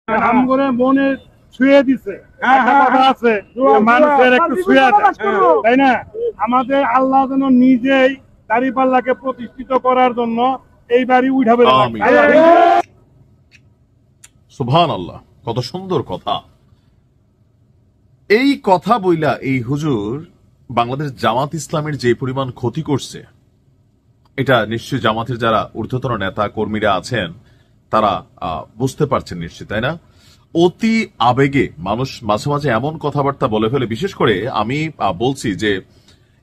আম করে মনে ছুঁয়ে দিছে, কথা আছে মানুষের একটু ছুঁয়ে দেয়, তাই না? আমাদের আল্লাহ যেন নিজেই দাঁড়িপাল্লাকে প্রতিষ্ঠিত করার জন্য এই বাড়ি উঠাবে। সুবহানাল্লাহ, কত সুন্দর কথা। এই কথা বইলা এই হুজুর বাংলাদেশ জামাত ইসলামের যে পরিমাণ ক্ষতি করছে, এটা নিশ্চয়ই জামাতের যারা ঊর্ধ্বতন নেতা কর্মীরা আছেন তারা বুঝতে পারছেন নিশ্চয়ই, তাই না? অতি আবেগে মানুষ মাঝে মাঝে এমন কথাবার্তা বলে ফেলে। বিশেষ করে আমি বলছি যে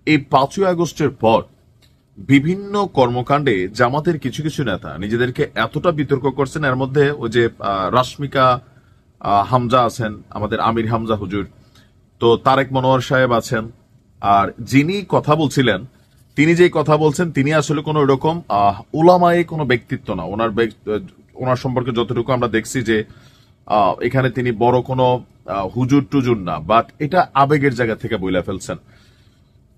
এই 5ই আগস্টের পর বিভিন্ন কর্মকাণ্ডে জামাতের কিছু কিছু নেতা নিজেদেরকে এতটা বিতর্ক করছেন। এর মধ্যে ওই যে রাশমিকা হামজা আছেন, আমাদের আমির হামজা হুজুর, তো তারেক মনোয়ার সাহেব আছেন। আর যিনি কথা বলছিলেন, তিনি যে কথা বলছেন তিনি আসলে কোন এরকম উলামায়ে কোনো ব্যক্তিত্ব না। ওনার সম্পর্কে যতটুকু আমরা দেখছি যে এখানে তিনি বড় কোনো হুজুর টুজুর না, বাট এটা আবেগের জায়গা থেকে বইলা ফেলছেন।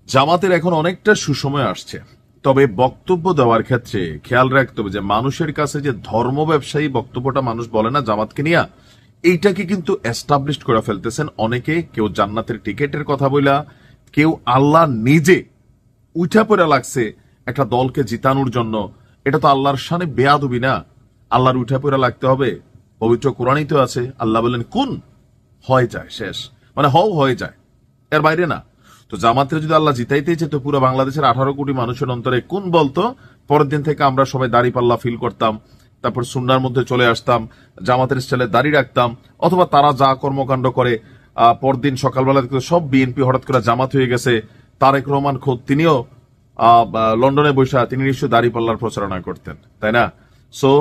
জামাতের এখন অনেকটা সুসময় আসছে, তবে বক্তব্য দেওয়ার ক্ষেত্রে খেয়াল রাখতে হবে যে মানুষের কাছে যে ধর্ম ব্যবসায়ী বক্তব্যটা মানুষ বলে না জামাতকে নিয়ে, এইটাকে কিন্তু এস্টাবলিশ করে ফেলতেছেন অনেকে। কেউ জান্নাতের টিকেটের কথা বইলা, কেউ আল্লাহ নিজে উঠা পড়া লাগছে একটা দলকে জিতানোর জন্য। এটা তো আল্লাহর শানে বেয়াদবি না? আল্লাহর উঠা পড়া লাগতে হবে? পবিত্র কোরআনই তো আছে, আল্লাহ বলেন কোন হয়ে যায়, শেষ মানে হয়ে যায়, এর বাইরে না। তো জামাতের যদি আল্লাহ জিতাইতেই যেত পুরো বাংলাদেশের 18 কোটি মানুষের অন্তরে কোন বলতো, পরের দিন থেকে আমরা সবাই দাড়ি পাল্লা ফিল করতাম, তারপর সুন্নার মধ্যে চলে আসতাম, জামাতের স্টাইলে দাড়ি রাখতাম, অথবা তারা যা কর্মকাণ্ড করে পরদিন সকালবেলা সব বিএনপি হঠাৎ করে জামাত হয়ে গেছে। তারেক রহমান খোদ তিনিও লন্ডনে বসে তিনি নিশ্চয় দাড়ি পাল্লার প্রচারণা করতেন, তাই না? সো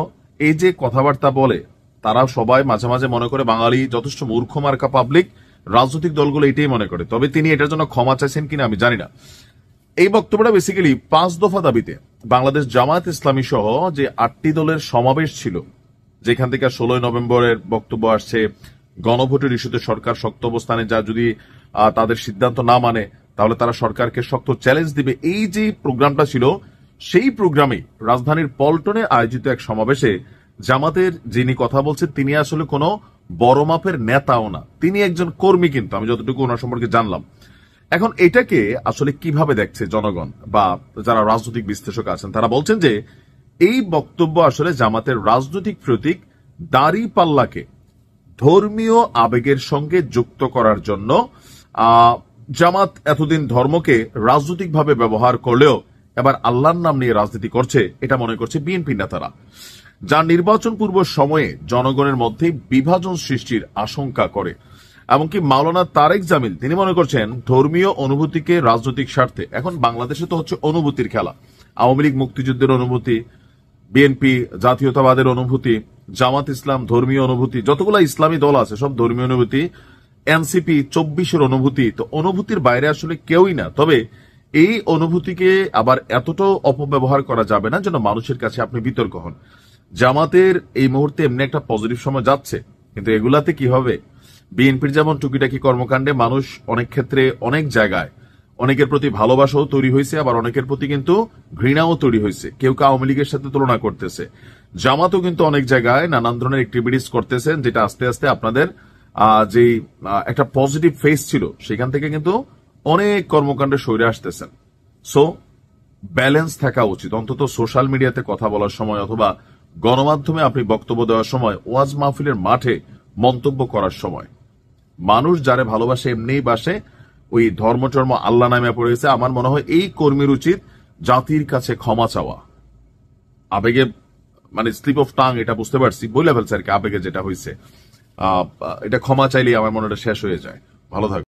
এই যে কথাবার্তা বলে তারা সবাই মাঝে মাঝে মনে করে বাঙালি যথেষ্ট মূর্খ মার্কা পাবলিক, রাজনৈতিক দলগুলো এটাই মনে করে। তবে তিনি এটার জন্য ক্ষমা চাইছেন কিনা আমি জানি না। এই বক্তব্যটা বেসিক্যালি 5 দফা দাবিতে বাংলাদেশ জামায়াত ইসলামী সহ যে 8টি দলের সমাবেশ ছিল, যেখান থেকে 16 নভেম্বরের বক্তব্য আসছে, গণভোটের ইস্যুতে সরকার শক্ত অবস্থানে, যা যদি তাদের সিদ্ধান্ত না মানে তাহলে তারা সরকারকে শক্ত চ্যালেঞ্জ দিবে। এই যে প্রোগ্রামটা ছিল, সেই প্রোগ্রামে রাজধানীর পল্টনে আয়োজিত এক সমাবেশে জামাতের যিনি কথা বলছেন তিনি আসলে কোনো বড় মাপের নেতাও না, তিনি একজন কর্মী, কিন্তু আমি যতটুকু ওনার সম্পর্কে জানলাম। এখন এটাকে আসলে কিভাবে দেখছে জনগণ বা যারা রাজনৈতিক বিশ্লেষক আছেন, তারা বলছেন যে এই বক্তব্য আসলে জামাতের রাজনৈতিক প্রতীক দাড়ি পাল্লাকে ধর্মীয় আবেগের সঙ্গে যুক্ত করার জন্য। জামাত এতদিন ধর্মকে রাজনৈতিকভাবে ব্যবহার করলেও এবার আল্লাহর নাম নিয়ে রাজনীতি করছে, এটা মনে করছে বিএনপি নেতারা, যা নির্বাচন পূর্ব সময়ে জনগণের মধ্যে বিভাজন সৃষ্টির আশঙ্কা করে। এমনকি মাওলানা তারেক জামিল তিনি মনে করছেন ধর্মীয় অনুভূতিকে রাজনৈতিক স্বার্থে, এখন বাংলাদেশে তো হচ্ছে অনুভূতির খেলা। আওয়ামী লীগ মুক্তিযুদ্ধের অনুভূতি, বিএনপি জাতীয়তাবাদের অনুভূতি, জামাত ইসলাম ধর্মীয় অনুভূতি, যতগুলো ইসলামী দল আছে সব ধর্মীয় অনুভূতি, এনসিপি 24-এর অনুভূতি। তো অনুভূতির বাইরে আসলে কেউই না। তবে এই অনুভূতিকে আবার এতটাও অপব্যবহার করা যাবে না যেন মানুষের কাছে আপনি বিতর্ক হন। জামাতের এই মুহূর্তে এমনি একটা পজিটিভ সময় যাচ্ছে, কিন্তু এগুলাতে কি হবে? বিএনপির যেমন টুকিটাকি কর্মকাণ্ডে মানুষ অনেক ক্ষেত্রে অনেক জায়গায় অনেকের প্রতি ভালোবাসাও তৈরি হয়েছে, আবার অনেকের প্রতি কিন্তু ঘৃণাও তৈরি হয়েছে। কেউ আওয়ামী লীগের সাথে তুলনা করতেছে। জামাতও কিন্তু অনেক জায়গায় নানান ধরনের অ্যাক্টিভিটিস করতেছেন, যেটা আস্তে আস্তে আপনাদের যে একটা পজিটিভ ফেস ছিল সেখান থেকে কিন্তু অনেক কর্মকাণ্ডে সরে আসতেছেন। সো ব্যালেন্স থাকা উচিত, অন্তত সোশ্যাল মিডিয়াতে কথা বলার সময় অথবা গণমাধ্যমে আপনি বক্তব্য দেওয়ার সময়, ওয়াজ মাহফিলের মাঠে মন্তব্য করার সময়। মানুষ যারে ভালোবাসে এমনিই বাসে, ওই ধর্ম আল্লাহ নামে পড়ে গেছে। আমার মনে হয় এই কর্মীর উচিত জাতির কাছে ক্ষমা চাওয়া। আবেগে মানে স্লিপ অফ টাং, এটা বুঝতে পারছি, বলে ফেলছে আর কি, আবেগে যেটা হয়েছে এটা ক্ষমা চাইলেই আমার মনে হয় শেষ হয়ে যায়। ভালো থাকবে।